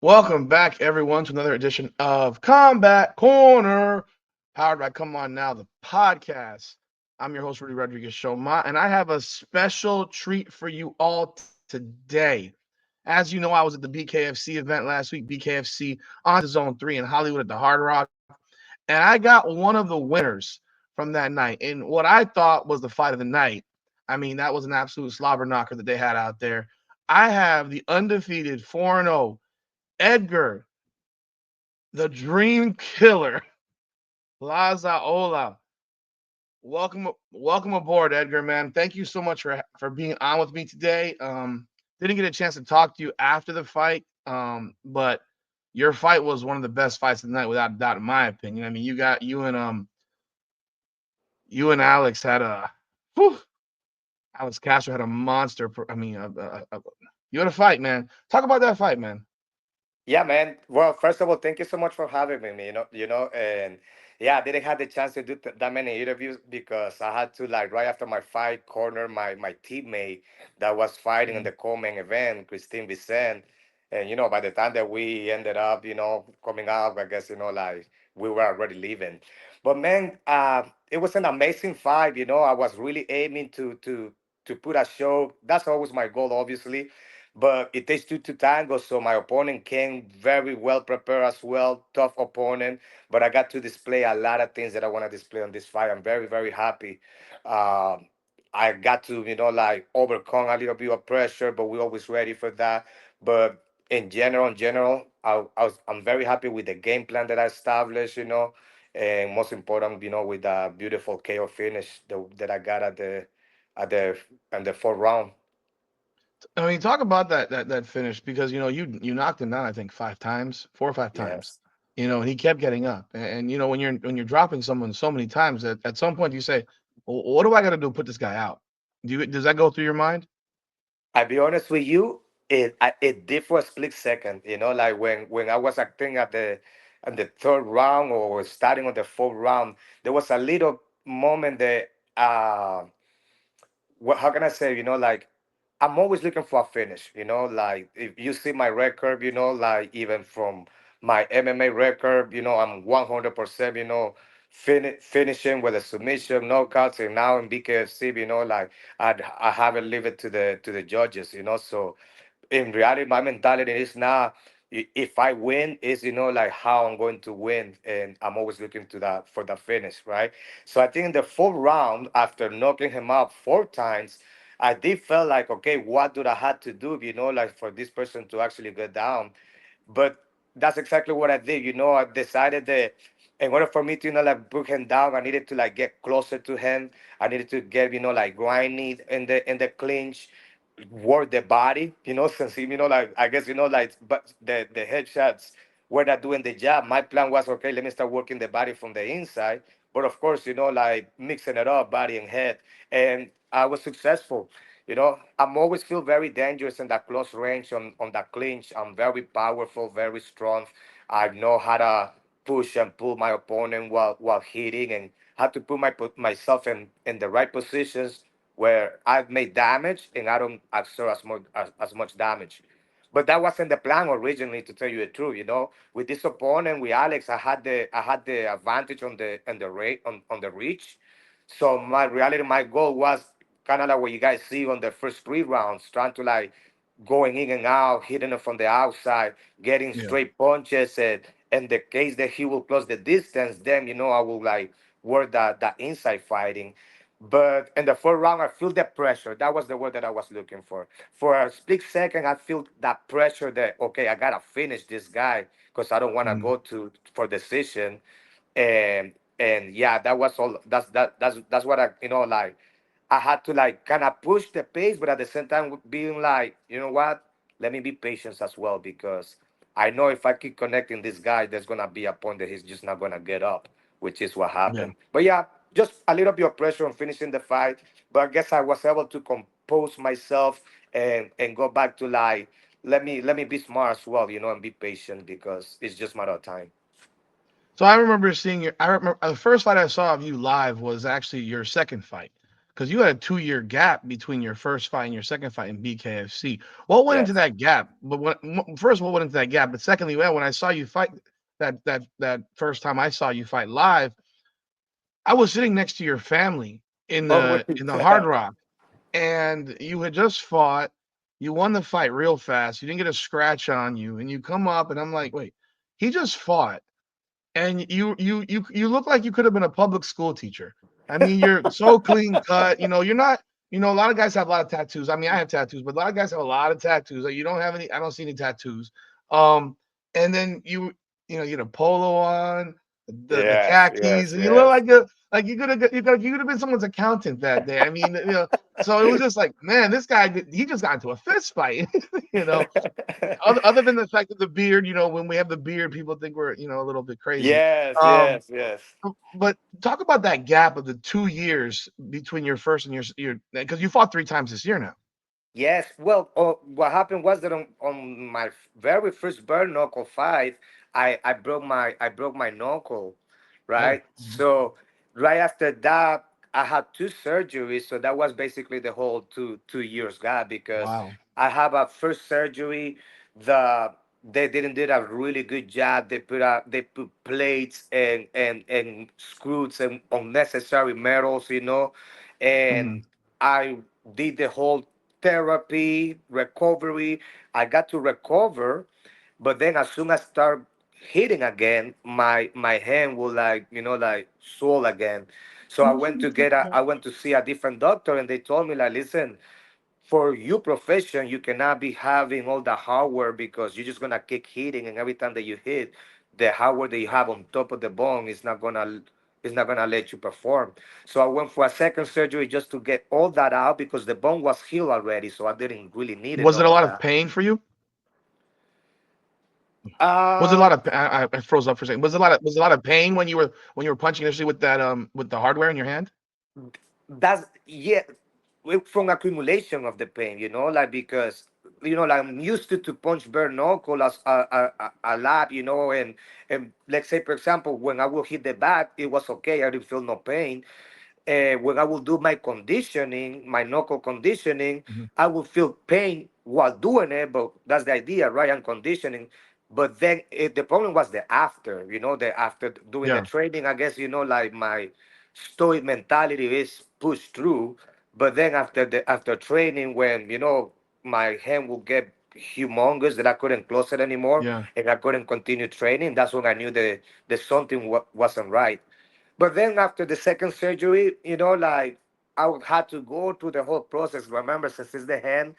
Welcome back, everyone, to another edition of Combat Corner, powered by Come On Now, the podcast. I'm your host, Rudy Rodriguez Shoma, and I have a special treat for you all today. As you know, I was at the BKFC event last week, BKFC on Zone 3 in Hollywood at the Hard Rock, and I got one of the winners from that night in what I thought was the fight of the night. I mean, that was an absolute slobber knocker that they had out there. I have the undefeated 4-0 Edgar, the Dream Killer, Plazaola. Welcome aboard, Edgar. Man, thank you so much for being on with me today. Didn't get a chance to talk to you after the fight, but your fight was one of the best fights of the night, without a doubt, in my opinion. I mean, you and Alex had a, whew, Alex Castro had a monster. I mean, you had a fight, man. Talk about that fight, man. Yeah, man. Well, first of all, thank you so much for having me. And yeah, I didn't have the chance to do that many interviews because I had to like right after my fight corner my teammate that was fighting in Yeah. the co-main event, Christine Vicente. And by the time that we ended up, coming out, I guess like we were already leaving. But man, it was an amazing fight. I was really aiming to put a show. That's always my goal, obviously, but it takes two to tango. So my opponent came very well prepared as well, tough opponent. But I got to display a lot of things that I want to display on this fight. I'm very, very happy. Um, I got to, like overcome a little bit of pressure, but we're always ready for that. But in general, I'm very happy with the game plan that I established, and most important, with the beautiful KO finish that I got at the in the fourth round. I mean, talk about that finish, because you knocked him down, I think 5 times, 4 or 5 times. Yes. And he kept getting up. And when you're dropping someone so many times, at some point you say, well, what do I got to do to put this guy out? Does that go through your mind? I'll be honest with you, it did for a split second. Like when I was acting at the third round or starting on the fourth round, there was a little moment that how can I say, like I'm always looking for a finish, like if you see my record, like even from my MMA record, I'm 100%, finishing with a submission, knockouts, and now in BKFC, like I haven't leave it to the judges, so in reality, my mentality is not if I win, is like how I'm going to win, and I'm always looking to that for the finish, right? So I think in the fourth round, after knocking him out four times, I did feel like, okay, what do I had to do, like for this person to actually get down? But that's exactly what I did. I decided that in order for me to, like put him down, I needed to like get closer to him. I needed to get, like grinding in the clinch, work the body, since like I guess like but the headshots were not doing the job. My plan was okay, let me start working the body from the inside. But of course, like mixing it up, body and head. And I was successful. I'm always feel very dangerous in that close range on that clinch. I'm very powerful, very strong. I know how to push and pull my opponent while hitting, and how to put myself in the right positions where I've made damage and I don't absorb as much damage. But that wasn't the plan originally, to tell you the truth. With this opponent, with Alex, I had the advantage on the rate on the reach. So my goal was kind of like what you guys see on the first three rounds, trying to like going in and out, hitting it from the outside, getting Yeah. straight punches, and in the case that he will close the distance, then I will like work that inside fighting. But in the fourth round, I feel the pressure. That was the word that I was looking for. For a split second, I feel that pressure that okay, I gotta finish this guy because I don't want to Mhm. go to for decision. And yeah, that was all. That's what I like. I had to like kind of push the pace, but at the same time being like, you know what? Let me be patient as well because I know if I keep connecting this guy, there's gonna be a point that he's just not gonna get up, which is what Yeah. happened. But yeah, just a little bit of pressure on finishing the fight, but I guess I was able to compose myself and go back to like let me be smart as well, and be patient because it's just a matter of time. So I remember seeing your. I remember the first fight I saw of you live was actually your second fight, because you had a 2 year gap between your first fight and your second fight in BKFC. What went into Yes. that gap? But first, what went into that gap? But secondly, well, when I saw you fight that first time I saw you fight live, I was sitting next to your family Oh, wait. in the Hard Rock, and you had just fought. You won the fight real fast. You didn't get a scratch on you, and you come up, and I'm like, wait, he just fought and you look like you could have been a public school teacher. I mean, you're so clean cut. You're not. A lot of guys have a lot of tattoos. I mean, I have tattoos, but a lot of guys have a lot of tattoos. Like, you don't have any. I don't see any tattoos. Um, and then you had a polo on, the Yes, khakis, yes, and you look yes. like you could have been someone's accountant that day. I mean, so it was just like, man, this guy he just got into a fist fight. you know, other than the fact that the beard, when we have the beard, people think we're, a little bit crazy. Yes, Um, yes, yes. but talk about that gap of the 2 years between your first and your because you fought 3 times this year now. Yes, well, what happened was that on my very first bare knuckle fight, I broke my knuckle, Oh, right? So right after that, I had two surgeries. So that was basically the whole two years gap because wow. I have a first surgery. They didn't did a really good job. They put plates and screws and unnecessary metals, and Mhm. I did the whole therapy, recovery. I got to recover, but then as soon as I start hitting again, my hand will like swell again. So I went to see a different doctor, and they told me like, listen, for your profession, you cannot be having all the hardware because you're just gonna keep hitting, and every time that you hit, the hardware that you have on top of the bone is not gonna let you perform. So I went for a second surgery just to get all that out because the bone was healed already, so I didn't really need Was it none a of lot of that. pain for you? Was it a lot Um, of I froze up for a second. Was it a lot of pain when you were punching initially with the hardware in your hand? that's yeah, from accumulation of the pain, like because like I'm used to punch bare knuckle as a lot, and let's say for example when I will hit the bat, it was okay, I didn't feel no pain. When I will do my conditioning, my knuckle conditioning, Mhm. I will feel pain while doing it, but that's the idea, right? I'm conditioning. But then the problem was the after doing the Yeah, training, I guess, like my stoic mentality is pushed through. But then after training, when, my hand will get humongous that I couldn't close it anymore yeah. and I couldn't continue training, that's when I knew that something wasn't right. But then after the second surgery, like I would had to go through the whole process. Remember, since it's the hand,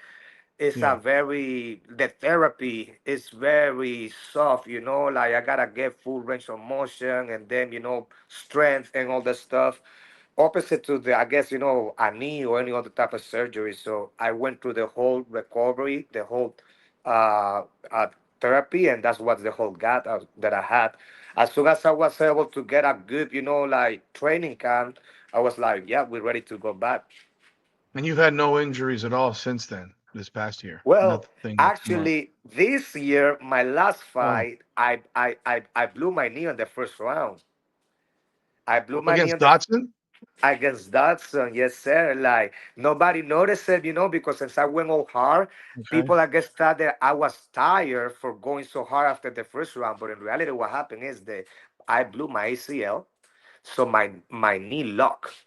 Yeah. the therapy is very soft, like I gotta get full range of motion and then, strength and all that stuff. Opposite to the, I guess, a knee or any other type of surgery. So I went through the whole recovery, the whole uh, uh, therapy, and that's what the whole got that I had. As soon as I was able to get a good, like training camp, I was like, yeah, we're ready to go back. And you've had no injuries at all since then, this past year? Well, Nothing that's come up? actually, this year, my last Oh, fight, I blew my knee in the first round. I blew my knee against in the Dotson? against Dodson, yes, sir. Like nobody noticed it, because since I went all hard, Okay. people I guess thought that I was tired for going so hard after the first round. But in reality, what happened is that I blew my ACL, so my knee locked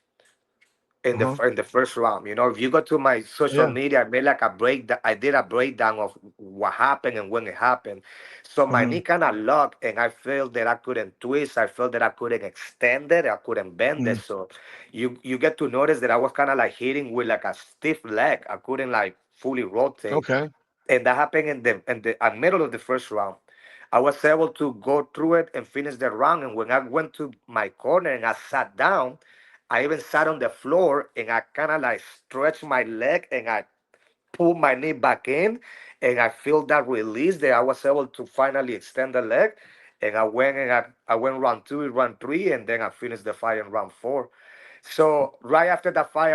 Uh-huh. in the first round. If you go to my social Yeah. media, I made like a breakdown. I did a breakdown of what happened and when it happened. So my Mhm. knee kind of locked, and I felt that I couldn't twist. I felt that I couldn't extend it. I couldn't bend it. Mhm. So you get to notice that I was kind of like hitting with like a stiff leg. I couldn't like fully rotate, Okay. and that happened in the middle of the first round. I was able to go through it and finish the round. And when I went to my corner and I sat down, I even sat on the floor and I kind of like stretched my leg and I pulled my knee back in, and I feel that release that I was able to finally extend the leg. And I went round two, round three, and then I finished the fight in round four. So right after that fight,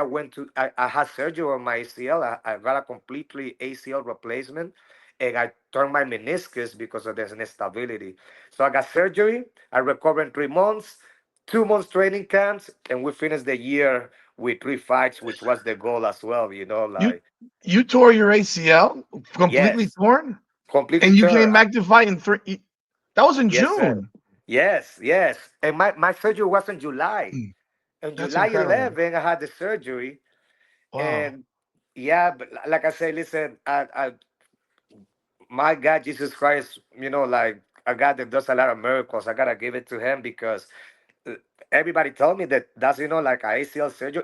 I had surgery on my ACL. I got a completely ACL replacement, and I tore my meniscus because of the instability. So I got surgery. I recovered in 3 months, 2 months training camps, and we finished the year with 3 fights, which was the goal as well. You Like you tore your ACL completely yes, torn, completely and you tore. came back to fight in three. That was in Yes, sir. June. Yes, yes. And my surgery was in July. Mm, On that's July incredible. 11, I had the surgery. Wow. And yeah, but like I said, listen, my God, Jesus Christ, like a God that does a lot of miracles. I gotta give it to him because uh, everybody told me that that's like a ACL surgery.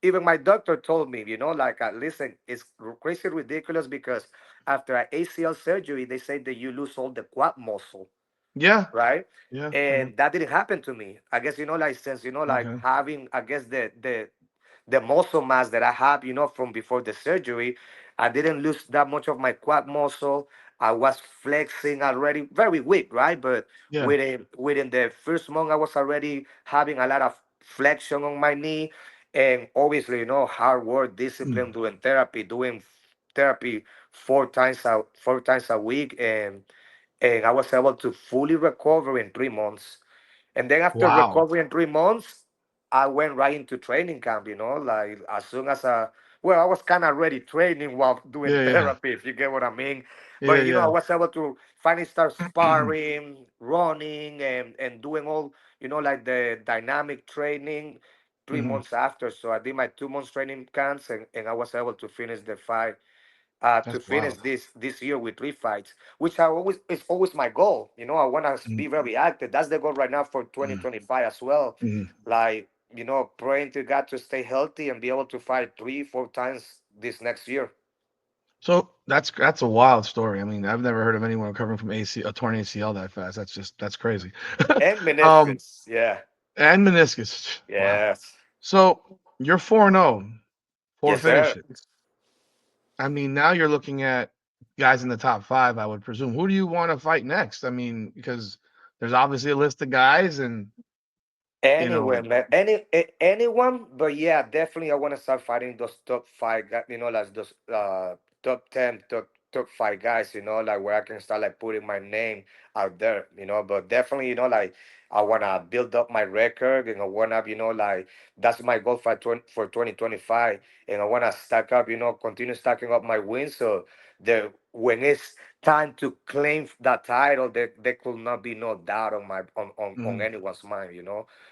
Even my doctor told me, like listen, it's crazy ridiculous because after an ACL surgery, they say that you lose all the quad muscle, Yeah. right? Yeah. Yeah. And that didn't happen to me. I guess like since like Okay. having, I guess the muscle mass that I have, from before the surgery, I didn't lose that much of my quad muscle. I was flexing already, very weak, right? But Yeah. within the first month, I was already having a lot of flexion on my knee, and obviously, hard work, Mm. discipline, doing therapy 4 times a week, and I was able to fully recover in 3 months. And then after Wow. recovery in 3 months, I went right into training camp, like as soon as I was kind of already training while doing Yeah. Yeah. therapy, if you get what I mean. Yeah. But, I Yeah. was able to finally start sparring, running, and doing all, like the dynamic training three Hmm. months after. So I did my 2 months training camps, and I was able to finish the fight to That's finish wild. this year with 3 fights, which I always is always my goal. I want to Mm, be very active. That's the goal right now for mm, 2025 as well. mm. Like praying to God to stay healthy and be able to fight 3 4 times this next year. So that's a wild story. I mean, I've never heard of anyone recovering from a torn ACL that fast. That's crazy. And um, meniscus, yeah, and meniscus. Wow. yes, So you're 4-0, four yes, sir. finishes. I mean, now you're looking at guys in the top five, I would presume. Who do you want to fight next? I mean, because there's obviously a list of guys, and you Anywhere, know, man. Anyone, but yeah, definitely I want to start fighting those top five guys, like those top 10, top five guys, like where I can start like putting my name out there, but definitely, like I wanna build up my record and I wanna, like that's my goal for 2025. And I wanna stack up, continue stacking up my wins so the when it's time to claim that title, there could not be no doubt on my on mhm, anyone's mind,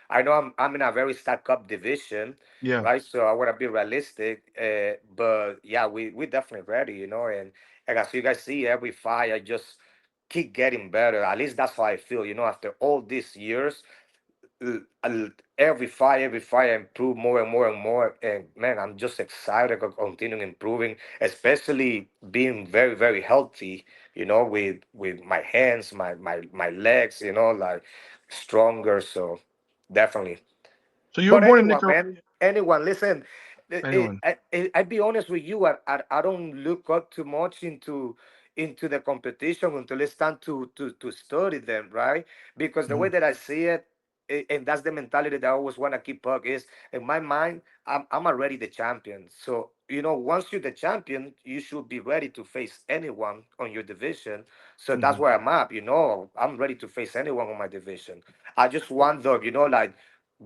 I know I'm in a very stacked up division, yeah. right? So I want to be realistic, but yeah, we definitely ready, and as you guys see, every fight I just keep getting better. At least that's how I feel, after all these years. Every fight, I improve more and more and more, and man, I'm just excited to continue improving, especially being very very healthy. With my hands, my legs, like stronger. So definitely. So you were But born in anyone, Nicaragua. man, anyone, listen. Anyone? I'd be honest with you. I don't look up too much into the competition until it's time to study them, right? Because the way Mhm, that I see it, and that's the mentality that I always want to keep up is in my mind. I'm already the champion. So once you're the champion, you should be ready to face anyone on your division. So that's mhm. where I'm at. I'm ready to face anyone on my division. I just want the like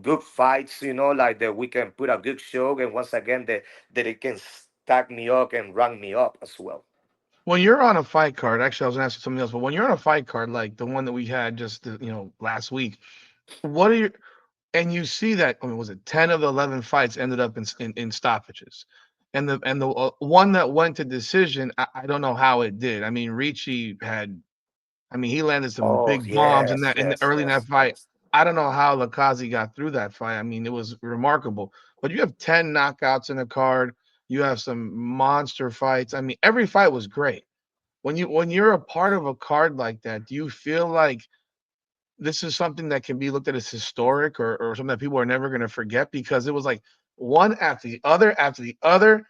good fights, like that we can put a good show, and once again that it can stack me up and rank me up as well. When you're on a fight card, actually, I was gonna ask you something else, but when you're on a fight card like the one that we had just last week, what are your and you see that I mean, was it 10 of the 11 fights ended up in stoppages, and the one that went to decision, I don't know how it did. I mean, Ricci had, I mean, he landed some Oh big bombs yes, in the yes, early in that yes. fight. I don't know how Lakazi got through that fight. I mean, it was remarkable. But you have 10 knockouts in a card. You have some monster fights. I mean, every fight was great. When you're a part of a card like that, do you feel like this is something that can be looked at as historic, or something that people are never going to forget because it was like one after the other,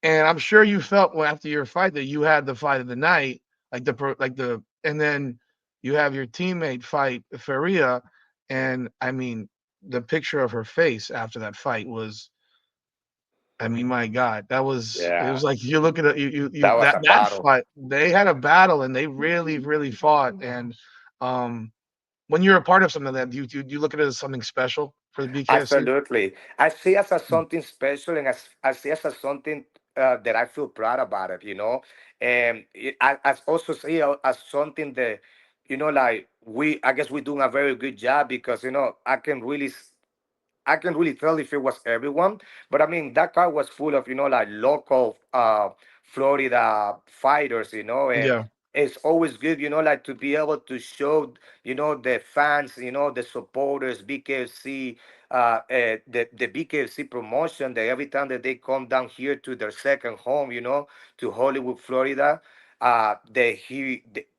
and I'm sure you felt after your fight that you had the fight of the night, and then you have your teammate fight Faria, and I mean the picture of her face after that fight was I mean, my God, that was it Yeah, was like you look at it, you that was that a that battle. fight, they had a battle and they really, really fought. And um, when you're a part of something like that, do you look at it as something special for the BKFC? Absolutely. I see it as Mm, something special, and I see it as something that I feel proud about it, you know. And I also see it as something that, like I guess we're doing a very good job because, I can really tell if it was everyone, but I mean that car was full of like local Florida fighters, and yeah. it's always good, like to be able to show the fans, the supporters, BKFC, the BKFC promotion that every time that they come down here to their second home, to Hollywood, Florida.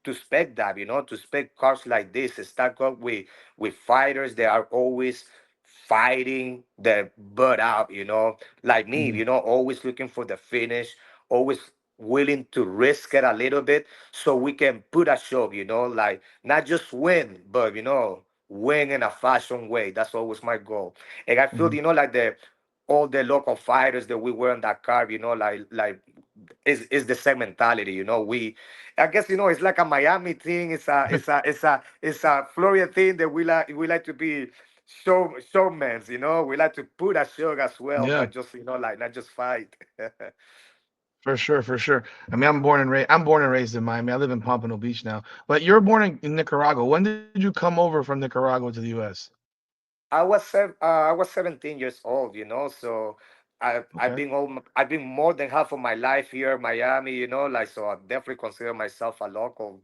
To spec that, to spec cars like this, stack up with fighters that are always fighting their butt out, like me, Mhm, always looking for the finish, always willing to risk it a little bit so we can put a show, like not just win, but win in a fashion way. That's always my goal. And I feel, mhm. like all the local fighters that we were in that car, like is the same mentality, I guess it's like a Miami thing, it's a Florida thing that we like to be showmen, we like to put a show as well, Yeah, not just like not just fight. for sure, for sure. I mean, I'm born and raised in Miami. I live in Pompano Beach now, but you're born in Nicaragua. When did you come over from Nicaragua to the U.S.? I was 17 years old, so Okay. I've been more than half of my life here in Miami, like, so I definitely consider myself a local,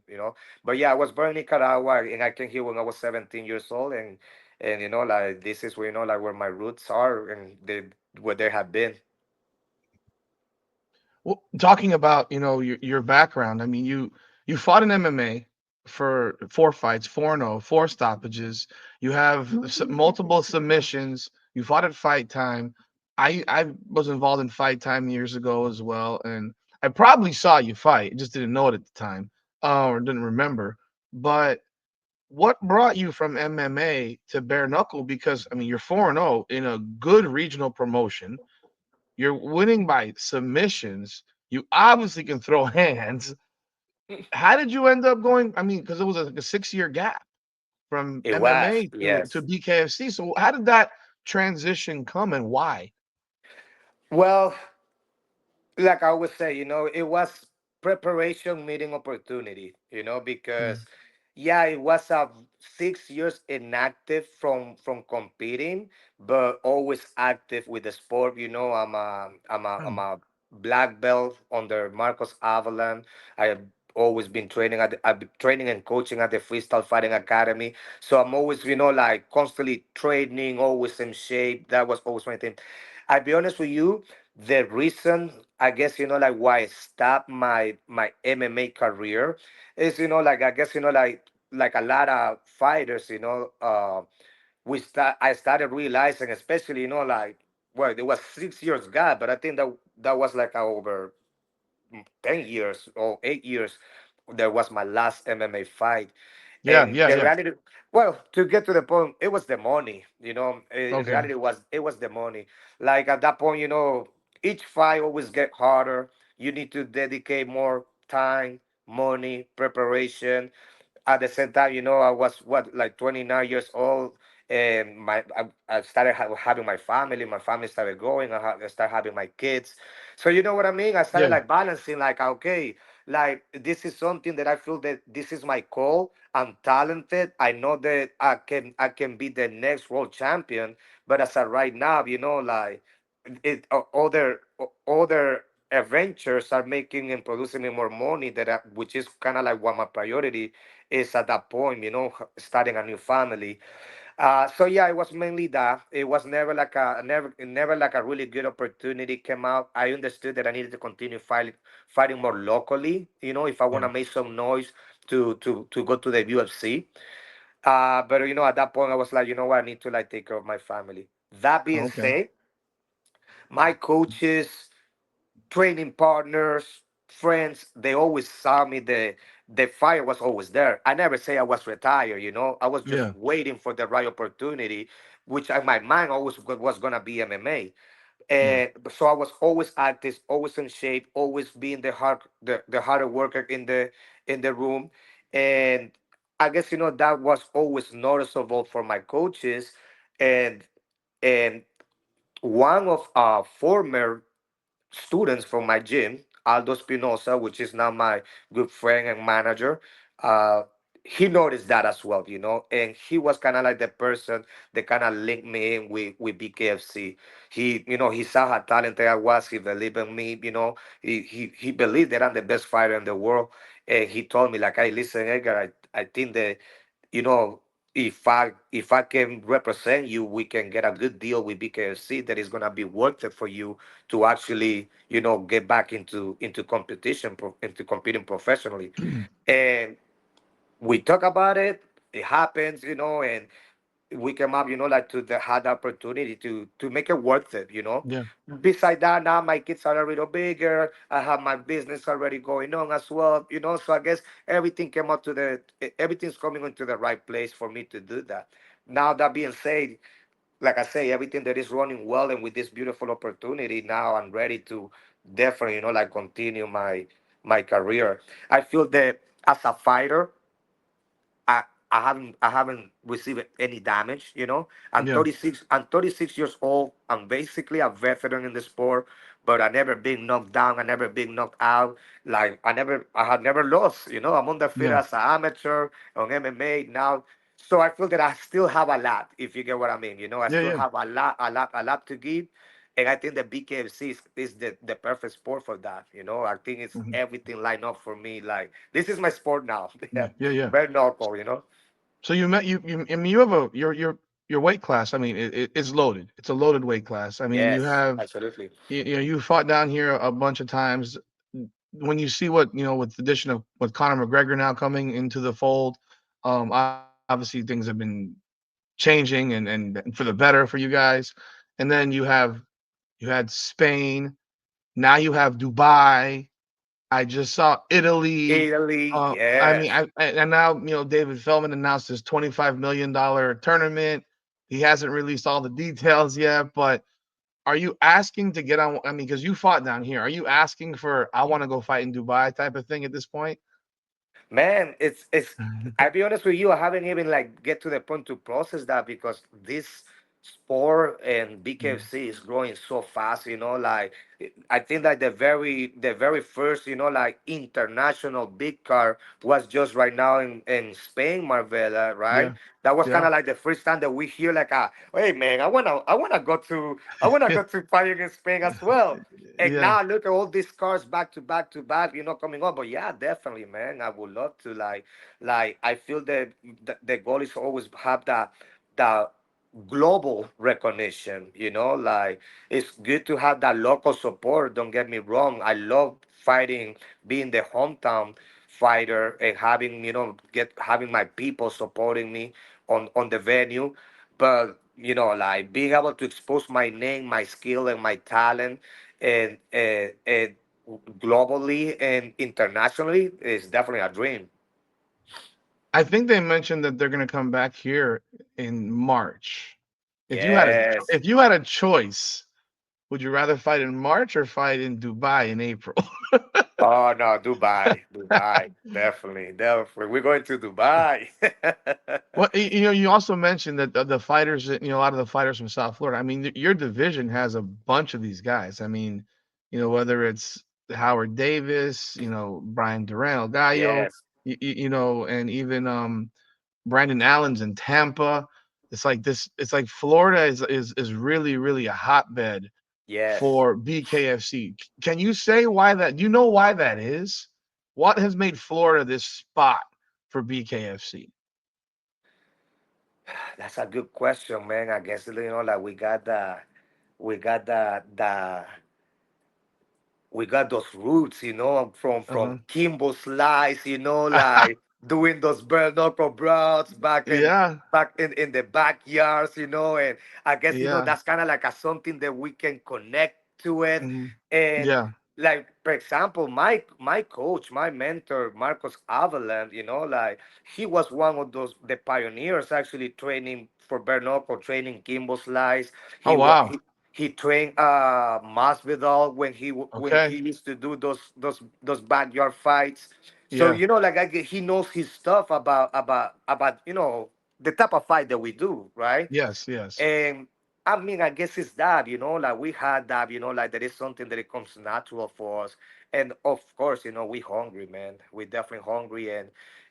But yeah, I was born in Nicaragua and I came here when I was 17 years old, and like this is where like where my roots are and where they have been. Well, talking about, your background, I mean, you fought in MMA for 4 fights, 4-0, 4 stoppages. You have multiple submissions. You fought at Fight Time. I was involved in Fight Time years ago as well, and I probably saw you fight, just didn't know it at the time, or didn't remember. But what brought you from MMA to bare knuckle? Because I mean, you're 4-0 in a good regional promotion. You're winning by submissions. You obviously can throw hands. How did you end up going? I mean, because it was like a 6-year gap from It was, MMA to yes. BKFC. So how did that transition come and why? Well, like I always say, it was preparation meeting opportunity, Mm, because yeah, it was a 6 years inactive from competing, but always active with the sport. I'm mm, a black belt under Marcos Avalan. I have always been I've been training and coaching at the Freestyle Fighting Academy. So I'm always, like constantly training, always in shape. That was always my thing. I'll be honest with you, the reason I guess like why I stopped my MMA career is like I guess like a lot of fighters I started realizing, especially like, well, it was 6 years gap, but I think that was like over 10 years or 8 years. That was my last MMA fight. yeah, And yeah, the yeah. reality, well, to get to the point, it was the money. In Okay. reality, it was the money. Like at that point, each fight always get harder. You need to dedicate more time, money, preparation. At the same time, I was what, like 29 years old, and I started having my family. My family started growing. I started having my kids. So you know what I mean. I started Yeah. like balancing, like, okay, like this is something that I feel that this is my call. I'm talented. I know that I can be the next world champion. But as of right now, like other adventures are making and producing me more money which is kind of like what my priority is at that point, starting a new family. So yeah, it was mainly that. It was never like a really good opportunity came out. I understood that I needed to continue fighting more locally, if I want Yeah. to make some noise to go to the UFC. But at that point I was like, you know what, I need to like take care of my family. That being Okay. said, my coaches, training partners, friends, they always saw me. The fire was always there. I never say I was retired, I was just Yeah. waiting for the right opportunity, which in my mind always was gonna be MMA. Yeah. And so I was always active, always in shape, always being the harder worker in the room. And I guess that was always noticeable for my coaches. And and one of our former students from my gym, Aldo Spinoza, which is now my good friend and manager, uh, he noticed that as well, and he was kind of like the person that kind of linked me in with BKFC. He saw how talented I was. He believed in me. He believed that I'm the best fighter in the world, and he told me like, "Hey, listen, Edgar, I think that you know, if I can represent you, we can get a good deal with BKFC that is gonna be worth it for you to actually, get back into competition, into competing professionally." And we talk about it. It happens, and we came up, like to had the opportunity to make it worth it. Yeah. Beside that, now my kids are a little bigger. I have my business already going on as well. So I guess everything's coming into the right place for me to do that. Now that being said, like I say, everything that is running well and with this beautiful opportunity, now I'm ready to definitely, like continue my career. I feel that as a fighter, I I haven't received any damage. I'm Yeah. 36. I'm 36 years old. I'm basically a veteran in the sport, but I never been knocked down. I never been knocked out. Like I had never lost. I'm on the field Yeah. as an amateur on MMA now. So I feel that I still have a lot, if you get what I mean. I Yeah. still Yeah. have a lot to give. And I think the BKFC is the perfect sport for that. I think it's Mhm. everything lined up for me. Like, this is my sport now. Yeah. Yeah. Yeah. Bare knuckle. So you met you. I mean, you have your weight class. I mean, it's loaded. It's a loaded weight class. I mean, you Yes, have absolutely. you fought down here a bunch of times. When you see what with the addition of with Conor McGregor now coming into the fold, obviously things have been changing and for the better for you guys. And then you had Spain. Now you have Dubai. I just saw Italy. Italy, I mean, yes. and now David Feldman announced his $25 million tournament. He hasn't released all the details yet, but are you asking to get on? I mean, because you fought down here, are you asking for I want to go fight in Dubai type of thing at this point? Man, it's I'll be honest with you, I haven't even like get to the point to process that because this sport and Mhm. BKFC is growing so fast. Like I think that the very first, like international big car was just right now in Spain, Marbella, right? Yeah, That was kind yeah, of like the first time that we hear like hey man, I wanna go to fighting in Spain as well. And yeah. now look at all these cars back to back to back, coming up. But yeah, definitely, man. I would love to like I feel that the goal is always have that global recognition, like it's good to have that local support. Don't get me wrong. I love fighting, being the hometown fighter and having, having my people supporting me on the venue. But like being able to expose my name, my skill, and my talent, and globally and internationally is definitely a dream. I think they mentioned that they're going to come back here in March. Yes. If you had a choice, would you rather fight in March or fight in Dubai in April? Oh no, Dubai, Dubai, definitely, definitely. We're going to Dubai. Well, you also mentioned that the fighters, a lot of the fighters from South Florida. I mean, your division has a bunch of these guys. I mean, whether it's Howard Davis, Brian Duran, El Gallo, Yes, and even Brandon Allen's in Tampa. It's like this. It's like Florida is really really a hotbed yes. for BKFC. Can you say why that? Do you know why that is? What has made Florida this spot for BKFC? That's a good question, man. I guess like we got those roots, from Uh-huh. Kimbo Slice, like doing those bare knuckle broughs Yeah, back in the backyards, and I guess yeah, that's kind of like a something that we can connect to it, mhm, and yeah. like for example, my coach, my mentor, Marcos Avaland, like he was one of the pioneers actually training for bare knuckle, training Kimbo Slice. Oh He was wow. he trained Masvidal when when Okay. he used to do those backyard fights. So Yeah. you know, like he knows his stuff about the type of fight that we do, right? Yes. Yes. And I mean, I guess it's that, like we had that, like there is something that it comes natural for us. And of course, we hungry, man. We definitely hungry,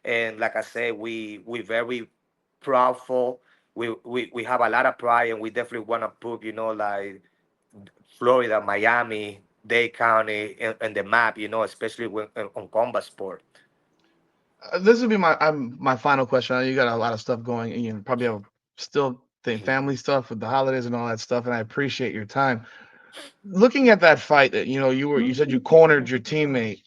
and like I said, we very proudful. We have a lot of pride, and we definitely want to put, like Florida, Miami, Dade County in the map, especially when, on combat sport. This would be my final question. I know you got a lot of stuff going, and you probably have still family stuff with the holidays and all that stuff. And I appreciate your time. Looking at that fight, that you said you cornered your teammate.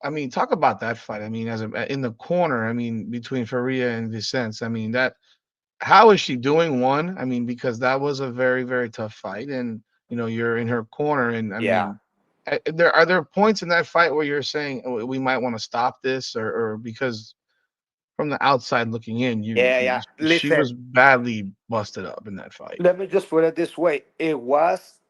I mean, talk about that fight. I mean, in the corner, I mean, between Faria and Vicente. I mean, that how is she doing? One, I mean, because that was a very, very tough fight, and you're in her corner, and I Yeah. mean, there points in that fight where you're saying, "Oh, we might want to stop this," or because from the outside looking in, Yeah, yeah. she Listen, was badly busted up in that fight. let me just put it this way. It was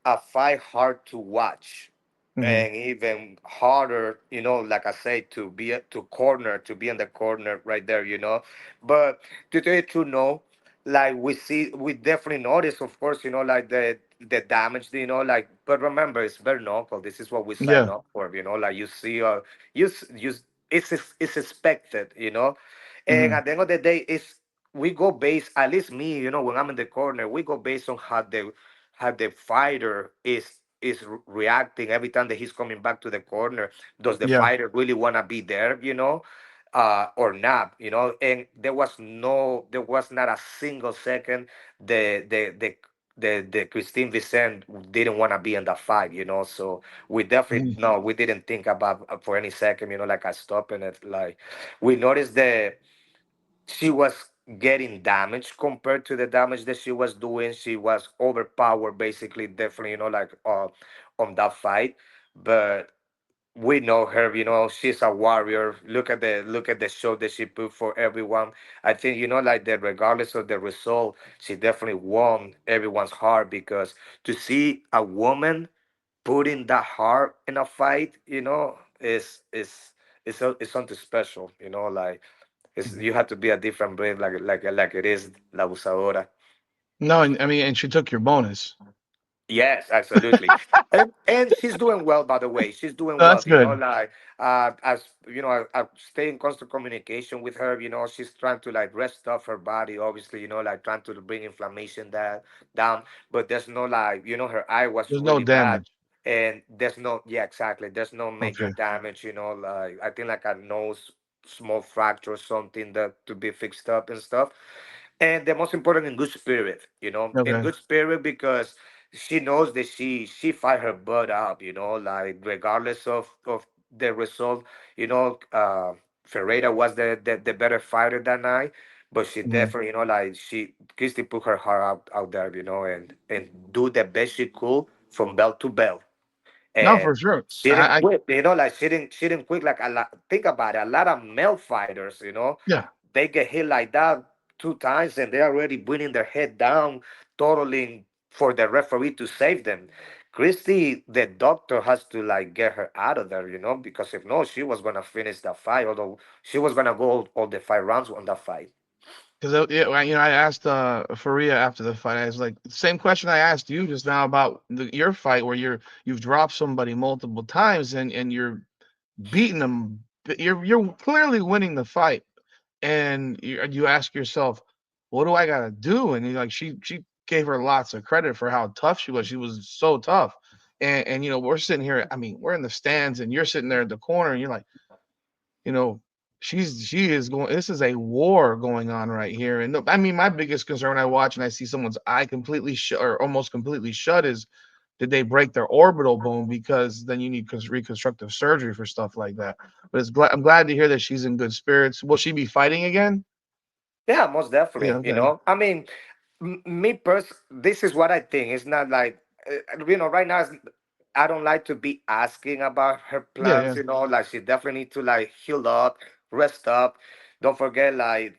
a fight hard to watch, Hmm. and even harder, like I say, to be in the corner right there, But to tell you the truth, no, like we definitely notice, of course, like the damage, like. But remember, it's bare knuckle. This is what we sign Yeah. up for, like you see, you it's expected, And Hmm. at the end of the day, we go based, at least me, when I'm in the corner, we go based on how the fighter is reacting every time that he's coming back to the corner. Does the Yeah. fighter really want to be there, or not, And there was not a single second the Christine Vicente didn't want to be in the fight, So we definitely Mhm. no, we didn't think about for any second, like I stopping it. Like we noticed that she was getting damaged compared to the damage that she was doing. She was overpowered, basically, definitely, like on that fight. But we know her, she's a warrior. Look at the show that she put for everyone. I think, like that, regardless of the result, she definitely won everyone's heart, because to see a woman putting that heart in a fight, is something special, like you have to be a different breed, like it is La Abusadora. No, and I mean, and she took your bonus. Yes, absolutely. And she's doing well, by the way. She's doing well, That's good. like as I stay in constant communication with her. She's trying to like rest off her body, obviously, like trying to bring inflammation down. But there's no, like, her eye was There's no really bad. damage. And there's no, yeah, exactly. There's no major Okay. damage, like I think like a nose small fracture or something that to be fixed up and stuff. And the most important, in good spirit, in Okay. good spirit, because she knows that she fight her butt up, like regardless of the result. Ferreira was the better fighter that night, but she Mhm. definitely, like Christy put her heart out there, and do the best she could from belt to belt. No, And for sure. she didn't I quit, like she didn't quit, like a lot. Think about it, a lot of male fighters, yeah, they get hit like that 2 times, and they're already bringing their head down, totaling for the referee to save them. Christy, the doctor, has to like get her out of there, because if not, she was gonna finish the fight. Although she was gonna go all the 5 rounds on that fight. because yeah, I asked Faria after the fight. I was like, same question I asked you just now about your fight, where you've dropped somebody multiple times and you're beating them. You're clearly winning the fight, and you ask yourself, what do I gotta do? And like she gave her lots of credit for how tough she was. She was so tough. And we're sitting here. I mean, we're in the stands, and you're sitting there at the corner, and you're like, you know, she is going. This is a war going on right here. And I mean, my biggest concern when I watch and I see someone's eye completely shut or almost completely shut is, did they break their orbital bone? Because then you need reconstructive surgery for stuff like that. But I'm glad to hear that she's in good spirits. Will she be fighting again? Yeah, most Yeah. definitely. Okay. I mean, this is what I think. It's not like, right now, I don't like to be asking about her Yeah. plans. Yeah. Like she definitely need to like heal up, rest up. Don't forget, like,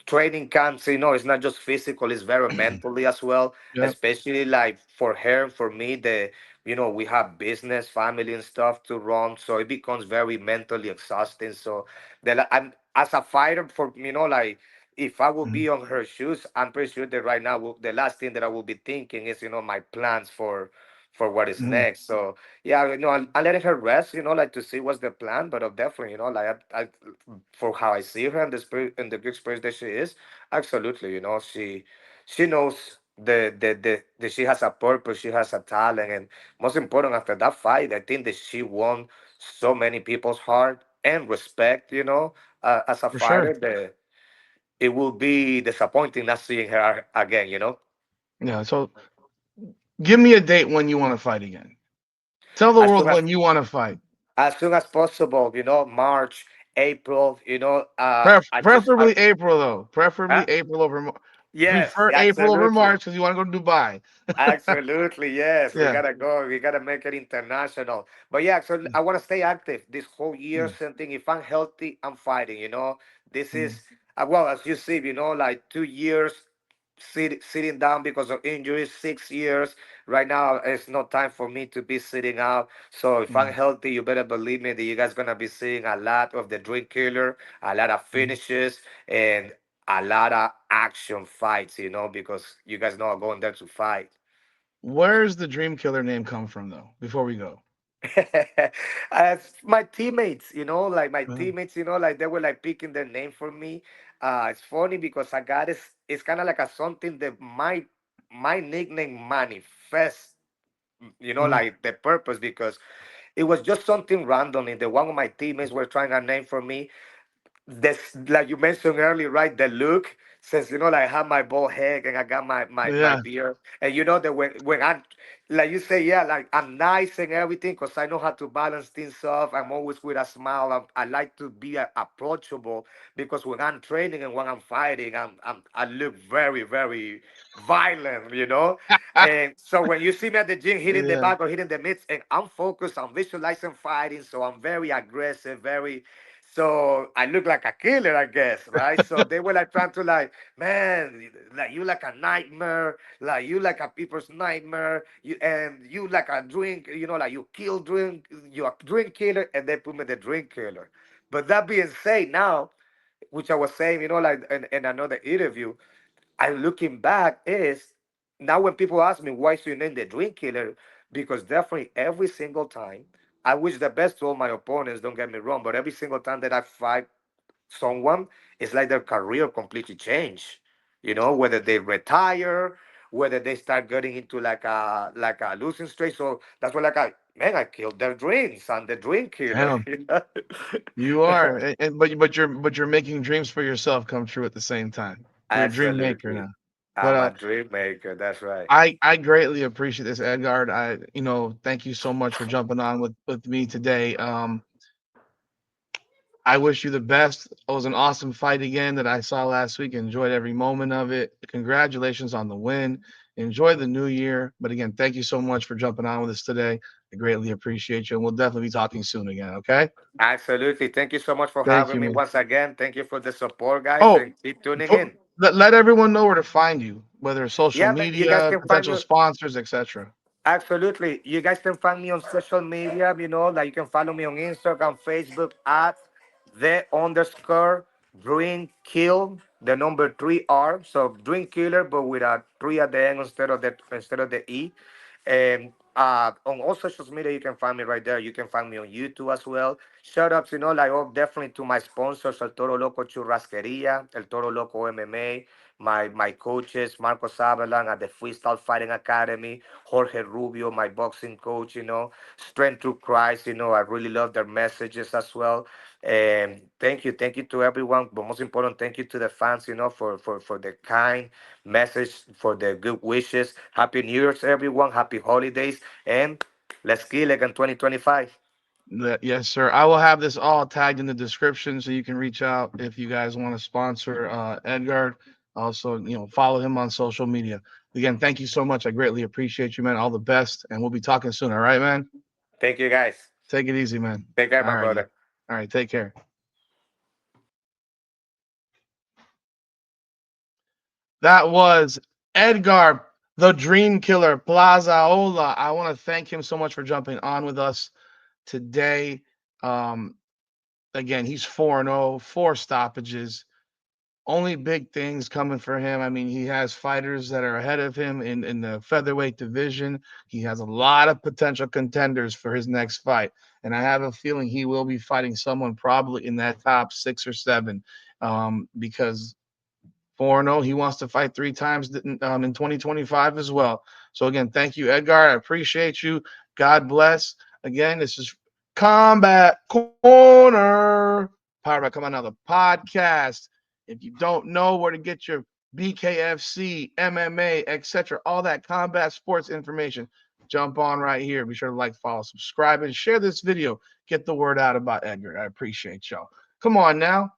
training camps, it's not just physical, it's very mentally as well, Yep. especially like for her and for me, we have business, family and stuff to run. So it becomes very mentally exhausting. So I'm as a fighter for, like if I will Mhm. be on her shoes, I'm pretty sure that right now the last thing that I will be thinking is, my plans for what is Mhm. next. So yeah, I'm letting her rest, like to see what's the plan, but definitely, like for how I see her and the spirit and the good spirit that she is, absolutely, she knows that she has a purpose, she has a talent, and most important after that fight, I think that she won so many people's heart and respect, as a For sure. fighter that it will be disappointing not seeing her again. Yeah. So give me a date when you want to fight again. Tell the As world soon as when you want to fight. as soon as possible, March, April, Preferably April though. Preferably huh? April over. Yes, Prefer April over absolutely. March because you want to go to Dubai. Absolutely, yes. We Yeah. gotta go. We gotta make it international. But yeah, so I want to stay active this whole year. Mm, Same thing. If I'm healthy, I'm fighting. This mm, is well, as you see, like 2 years sitting down because of injuries. 6 years. Right now, it's no time for me to be sitting out. So if I'm mm, healthy, you better believe me that you guys gonna be seeing a lot of the Dream Killer, a lot of mm. finishes, and a lot of action fights. Because you guys know I'm going there to fight. Where's the Dream Killer name come from though? Before we go. As my teammates, like my Uh, teammates, like they were like picking their name for me. It's funny because I got it. It's kind of like a something that my nickname manifests. mm, Like the purpose because it was just something randomly. The one of my teammates were trying a name for me, this like you mentioned earlier, right? The look, since like I have my bald head and I got my yeah. beard, and that when I'm like you say, yeah, like I'm nice and everything, because I know how to balance things off. I'm always with a smile. I like to be approachable because when I'm training and when I'm fighting, I look very very violent. And so when you see me at the gym hitting the Yeah. bag or hitting the mitts, and I'm focused, I'm visualizing fighting, so I'm very aggressive, very so I look like a killer, I guess, right? So they were like trying to like, man, like you like a nightmare, like you like a people's nightmare, you like a drink, like you kill drink, you a drink killer, and they put me the drink killer. But that being said, now, which I was saying, like in another interview, I looking back is now when people ask me why is your name the drink killer, because definitely every single time I wish the best to all my opponents. Don't get me wrong, but every single time that I fight someone, it's like their career completely changed. Whether they retire, whether they start getting into like a losing streak. So that's why like I killed their dreams. I'm the dream killer. Damn. You are, but you're making dreams for yourself come true at the same time. You're a dream maker Absolutely. now. But I'm a dream maker. That's right. I greatly appreciate this, Edgard. Thank you so much for jumping on with me today. I wish you the best. It was an awesome fight again that I saw last week. Enjoyed every moment of it. Congratulations on the win. Enjoy the new year. But again, thank you so much for jumping on with us today. I greatly appreciate you, and we'll definitely be talking soon again. Okay? Absolutely. Thank you so much for Thank having you, me man. once again. Thank you for the support, guys, Oh, and keep tuning for, in. let everyone know where to find you, whether it's social Yeah, man, you guys media, can find potential me. sponsors, etc. Absolutely. You guys can find me on social media, like you can follow me on Instagram, Facebook at the Dream Kill, the number 3R. So Dream Killer, but with a 3 at the end instead of the E. And on all social media, you can find me right there. You can find me on YouTube as well. Shout outs, like definitely to my sponsors, El Toro Loco Churrasqueria, El Toro Loco MMA, my coaches, Marco Savalan at the Freestyle Fighting Academy, Jorge Rubio, my boxing coach, Strength Through Christ, I really love their messages as well. And thank you to everyone. But most important, thank you to the fans, for the kind message, for the good wishes. Happy New Year's, everyone. Happy holidays. And let's kill it in 2025. Yes, sir. I will have this all tagged in the description so you can reach out if you guys want to sponsor Edgard. Also, follow him on social media. Again, thank you so much. I greatly appreciate you, man. All the best, and we'll be talking soon. All right, man. Thank you, guys. Take it easy, man. Take care, All my righty. brother. All right. Take care. That was Edgar, the Dream Killer, Plazaola. I want to thank him so much for jumping on with us today. Um, Again, he's 4-0, 4 stoppages. Only big things coming for him. I mean, he has fighters that are ahead of him in the featherweight division. He has a lot of potential contenders for his next fight. And I have a feeling he will be fighting someone probably in that top 6 or 7, because 4-0. He wants to fight 3 times in 2025 as well. So again, thank you, Edgar. I appreciate you. God bless. Again, this is Combat Corner, powered by Come On Now, the podcast. If you don't know where to get your BKFC, MMA, etc., all that combat sports information, jump on right here. Be sure to like, follow, subscribe, and share this video. Get the word out about Edgar. I appreciate y'all. Come on now.